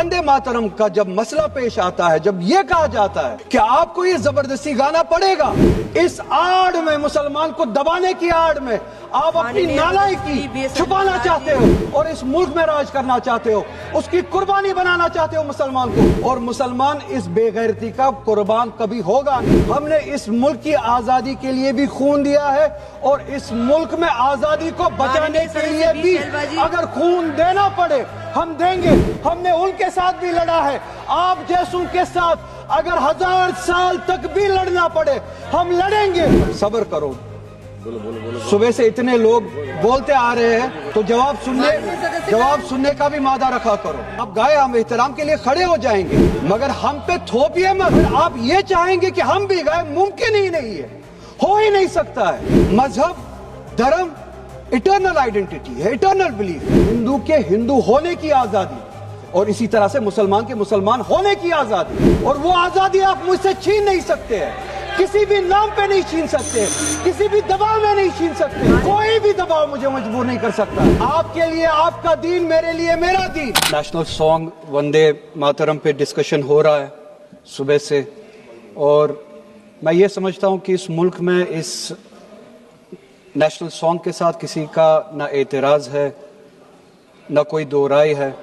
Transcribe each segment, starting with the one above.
वंदे मातरम का जब मसला पेश आता है, जब ये कहा जाता है कि आपको ये जबरदस्ती गाना पड़ेगा, इस आड़ में, मुसलमान को दबाने की आड़ में आप अपनी नालायकी छुपाना चाहते हो और इस मुल्क में राज करना चाहते हो, उसकी कुर्बानी बनाना चाहते हो मुसलमान को, और मुसलमान इस बेगैरती का कुर्बान कभी होगा नहीं। हमने इस मुल्क की आजादी के लिए भी खून दिया है और इस मुल्क में आजादी को बचाने के लिए भी अगर खून देना पड़े हम देंगे। हमने उनके साथ भी लड़ा है, आप जैसों के साथ अगर 1000 साल तक भी लड़ना पड़े हम लड़ेंगे। सब्र करो, सुबह से इतने लोग बोलते आ रहे हैं तो जवाब सुनने का भी मादा रखा करो। आप गाए, हम एहतराम के लिए खड़े हो जाएंगे, मगर हम पे थोपिए मत। आप ये चाहेंगे कि हम भी गाए, मुमकिन ही नहीं है, हो ही नहीं सकता है। मजहब, धर्म इटर्नल आइडेंटिटी है, इटर्नल बिलीफ। हिंदू के हिंदू होने की आजादी और इसी तरह से मुसलमान के मुसलमान होने की आजादी, और वो आजादी आप मुझसे छीन नहीं सकते हैं, किसी भी नाम पे नहीं छीन सकते, किसी भी दबाव में नहीं छीन सकते। कोई भी दबाव मुझे मजबूर नहीं कर सकता। आपके लिए आपका दीन, मेरे लिए मेरा दीन। नेशनल सॉन्ग वंदे मातरम पे डिस्कशन हो रहा है सुबह से, और मैं ये समझता हूँ कि इस मुल्क में इस नेशनल सॉन्ग के साथ किसी का ना एतराज़ है, ना कोई दो राय है।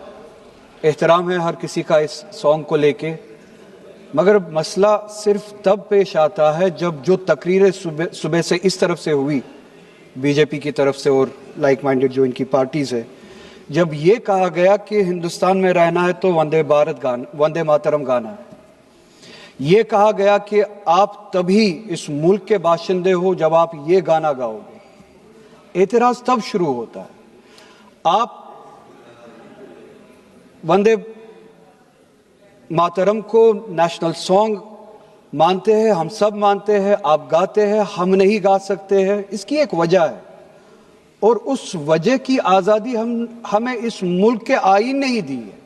एहतराम है हर किसी का इस सॉन्ग को लेके, मगर मसला सिर्फ तब पेश आता है जब जो तकरीरें सुबह से इस तरफ से हुई, बीजेपी की तरफ से और लाइक माइंडेड जो इनकी पार्टीज है, जब ये कहा गया कि हिंदुस्तान में रहना है तो वंदे मातरम गाना है। ये कहा गया कि आप तभी इस मुल्क के बाशिंदे हो जब आप ये गाना गाओगे। एतराज तब शुरू होता है। आप वंदे मातरम को नेशनल सॉन्ग मानते हैं, हम सब मानते हैं, आप गाते हैं, हम नहीं गा सकते हैं। इसकी एक वजह है, और उस वजह की आजादी हमें इस मुल्क के आईन ने ही दी है।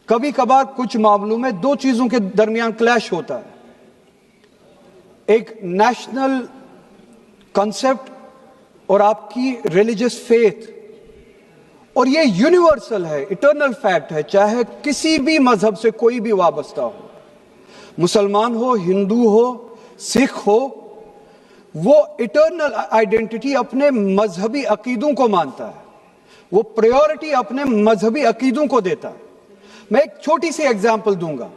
कभी कभार कुछ मामलों में दो चीजों के दरमियान क्लैश होता है, एक नेशनल कॉन्सेप्ट और आपकी रिलीजियस फेथ, और ये यूनिवर्सल है, इटर्नल फैक्ट है, चाहे किसी भी मजहब से कोई भी वाबस्ता हो, मुसलमान हो, हिंदू हो, सिख हो, वो इटर्नल आइडेंटिटी अपने मजहबी अकीदों को मानता है, वो प्रायोरिटी अपने मजहबी अकीदों को देता है। मैं एक छोटी सी एग्जांपल दूंगा।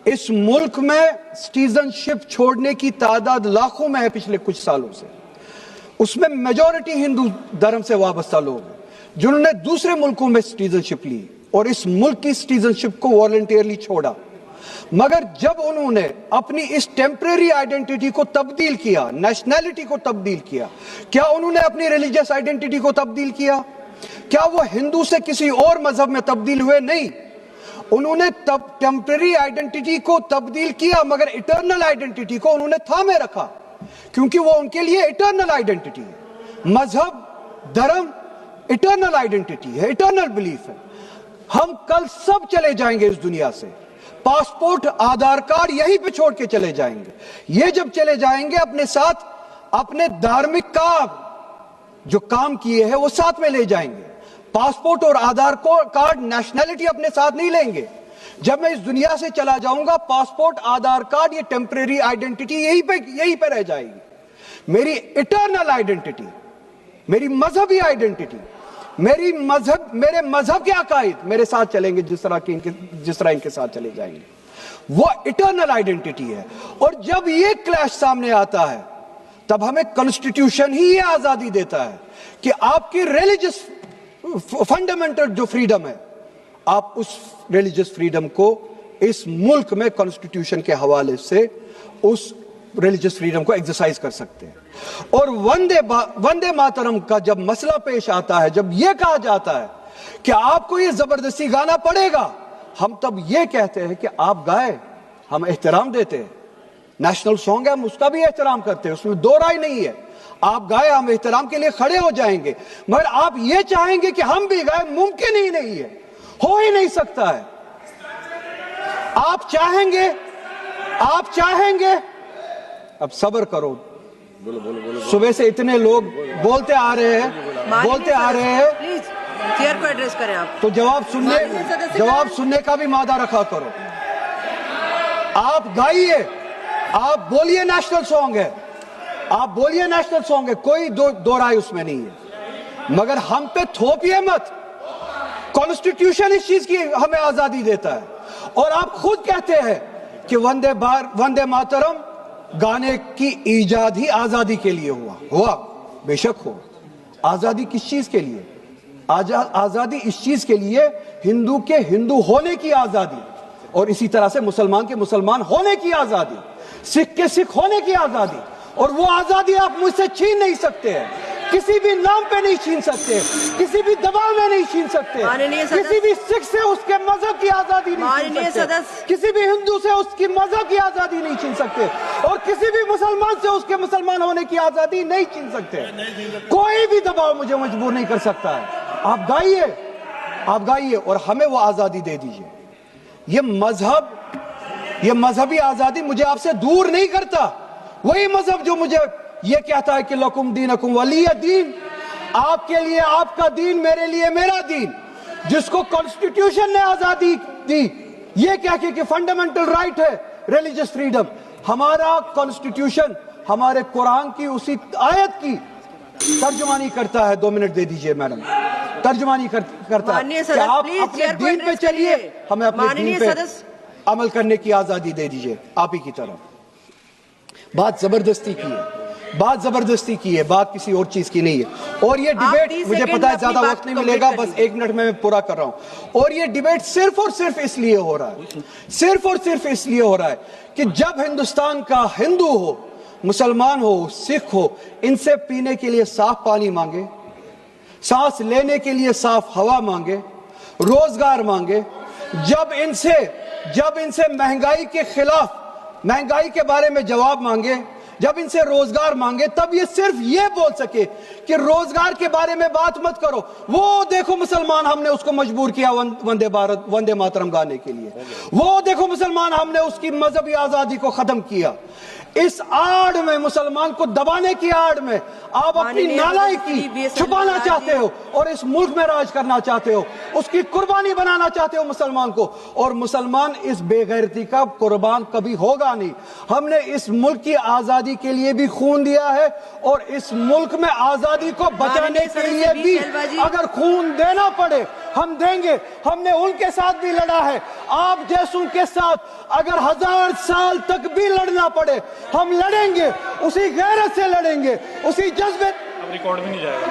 इस मुल्क में सिटीजनशिप छोड़ने की तादाद लाखों में है पिछले कुछ सालों से, उसमें मेजॉरिटी हिंदू धर्म से वाबस्ता लोग हैं जिन्होंने दूसरे मुल्कों में सिटीजनशिप ली और इस मुल्क की सिटीजनशिप को वॉलंटियरली छोड़ा। मगर जब उन्होंने अपनी इस टेम्परेरी आइडेंटिटी को तब्दील किया, नेशनैलिटी को तब्दील किया, क्या उन्होंने अपनी रिलीजियस आइडेंटिटी को तब्दील किया? क्या वो हिंदू से किसी और मजहब में तब्दील हुए? नहीं, उन्होंने तब टेम्परेरी आइडेंटिटी को तब्दील किया, मगर इटर्नल आइडेंटिटी को उन्होंने थामे रखा, क्योंकि वो उनके लिए इटर्नल आइडेंटिटी है। मजहब, धर्म इटर्नल आइडेंटिटी है, इटर्नल बिलीफ है। हम कल सब चले जाएंगे इस दुनिया से, पासपोर्ट, आधार कार्ड यहीं पे छोड़ के चले जाएंगे। ये जब चले जाएंगे अपने साथ अपने धार्मिक काम जो काम किए हैं वो साथ में ले जाएंगे। पासपोर्ट और आधार कार्ड, नेशनैलिटी अपने साथ नहीं लेंगे। जब मैं इस दुनिया से चला जाऊंगा, पासपोर्ट, आधार कार्ड, ये टेम्परेरी आइडेंटिटी यहीं पे रह जाएगी। मेरी इटर्नल आइडेंटिटी, मेरी मजहबी आइडेंटिटी, मेरे मजहब के अकायद मेरे साथ चलेंगे, जिस तरह इनके साथ चले जाएंगे, वो इटर्नल आइडेंटिटी है। और जब ये क्लैश सामने आता है तब हमें कॉन्स्टिट्यूशन ही ये आजादी देता है कि आपकी रिलीजियस फंडामेंटल जो फ्रीडम है, आप उस रिलीजियस फ्रीडम को इस मुल्क में कॉन्स्टिट्यूशन के हवाले से उस रिलीजियस फ्रीडम को एक्सरसाइज कर सकते हैं। और वंदे मातरम का जब मसला पेश आता है, जब यह कहा जाता है कि आपको ये जबरदस्ती गाना पड़ेगा, हम तब ये कहते हैं कि आप गाए, हम एहतराम देते हैं। नेशनल सॉन्ग है, हम उसका भी एहतराम करते हैं, उसमें दो राय नहीं है। आप गाए, हम एहतराम के लिए खड़े हो जाएंगे, मगर आप ये चाहेंगे कि हम भी गाए, मुमकिन ही नहीं है, हो ही नहीं सकता है। आप चाहेंगे, अब सब्र करो। सुबह से इतने लोग बोलते आ रहे हैं चेयर को एड्रेस करें आप। तो जवाब सुनने का भी मादा रखा करो। आप गाइए, आप बोलिए नेशनल सॉन्ग है, आप बोलिए नेशनल सॉन्ग है, कोई दो राय उसमें नहीं है, मगर हम पे थोपिए मत। कॉन्स्टिट्यूशन इस चीज की हमें आजादी देता है, और आप खुद कहते हैं कि वंदे मातरम गाने की ईजाद ही आजादी के लिए हुआ बेशक हो। आजादी किस चीज के लिए? आजादी इस चीज के लिए, हिंदू के हिंदू होने की आजादी, और इसी तरह से मुसलमान के मुसलमान होने की आजादी, सिख के सिख होने की आजादी, और वो आजादी आप मुझसे छीन नहीं सकते हैं, किसी भी नाम पे नहीं छीन सकते, किसी भी दबाव में नहीं छीन सकते, किसी भी सिख से उसके मजहब की आजादी नहीं छीन सकते, किसी भी हिंदू से उसकी मजहब की आजादी नहीं छीन सकते, और किसी भी मुसलमान से उसके मुसलमान होने की आजादी नहीं छीन सकते। कोई भी दबाव मुझे मजबूर नहीं कर सकता है। आप गाइए और हमें वो आजादी दे दीजिए। ये मजहबी आजादी मुझे आपसे दूर नहीं करता। वही मजहब जो मुझे ये कहता है कि लकुम दीनकुम वलिय दीन, आपके लिए आपका दीन, मेरे लिए मेरा दीन, जिसको कॉन्स्टिट्यूशन ने आजादी दी, ये कह के कि फंडामेंटल राइट है रिलीजियस फ्रीडम। हमारा कॉन्स्टिट्यूशन हमारे कुरान की उसी आयत की तर्जुमानी करता है। 2 मिनट दे दीजिए मैडम। तर्जुमानी करता है कि आप अपने दीन पे चलिए, हमें अपने दीन पे अमल करने की आजादी दे दीजिए। आप ही की तरफ बात जबरदस्ती की है, बात किसी और चीज की नहीं है। और ये डिबेट, मुझे पता है ज्यादा वक्त नहीं मिलेगा, बस 1 मिनट में मैं पूरा कर रहा हूं। और ये डिबेट सिर्फ और सिर्फ इसलिए हो रहा है कि जब हिंदुस्तान का हिंदू हो, मुसलमान हो, सिख हो, इनसे पीने के लिए साफ पानी मांगे, सांस लेने के लिए साफ हवा मांगे, रोजगार मांगे, जब इनसे महंगाई के खिलाफ, महंगाई के बारे में जवाब मांगे, जब इनसे रोजगार मांगे, तब ये सिर्फ ये बोल सके कि रोजगार के बारे में बात मत करो। वो देखो मुसलमान, हमने उसको मजबूर किया वंदे मातरम गाने के लिए। वो देखो मुसलमान, हमने उसकी मजहबी आजादी को खत्म किया। इस आड़ में, मुसलमान को दबाने की आड़ में आप अपनी नालायकी छुपाना चाहते हो और इस मुल्क में राज करना चाहते हो, उसकी कुर्बानी बनाना चाहते हो मुसलमान को। और मुसलमान इस बेगैरती का कुर्बान कभी होगा नहीं। हमने इस मुल्क की आजादी के लिए भी खून दिया है, और इस मुल्क में आजादी को बचाने के लिए भी अगर खून देना पड़े हम देंगे। हमने उनके साथ भी लड़ा है, आप जैसों के साथ अगर 1000 साल तक भी लड़ना पड़े हम लड़ेंगे, उसी गैरत से लड़ेंगे, उसी जज्बे। अब रिकॉर्ड भी नहीं जाएगा।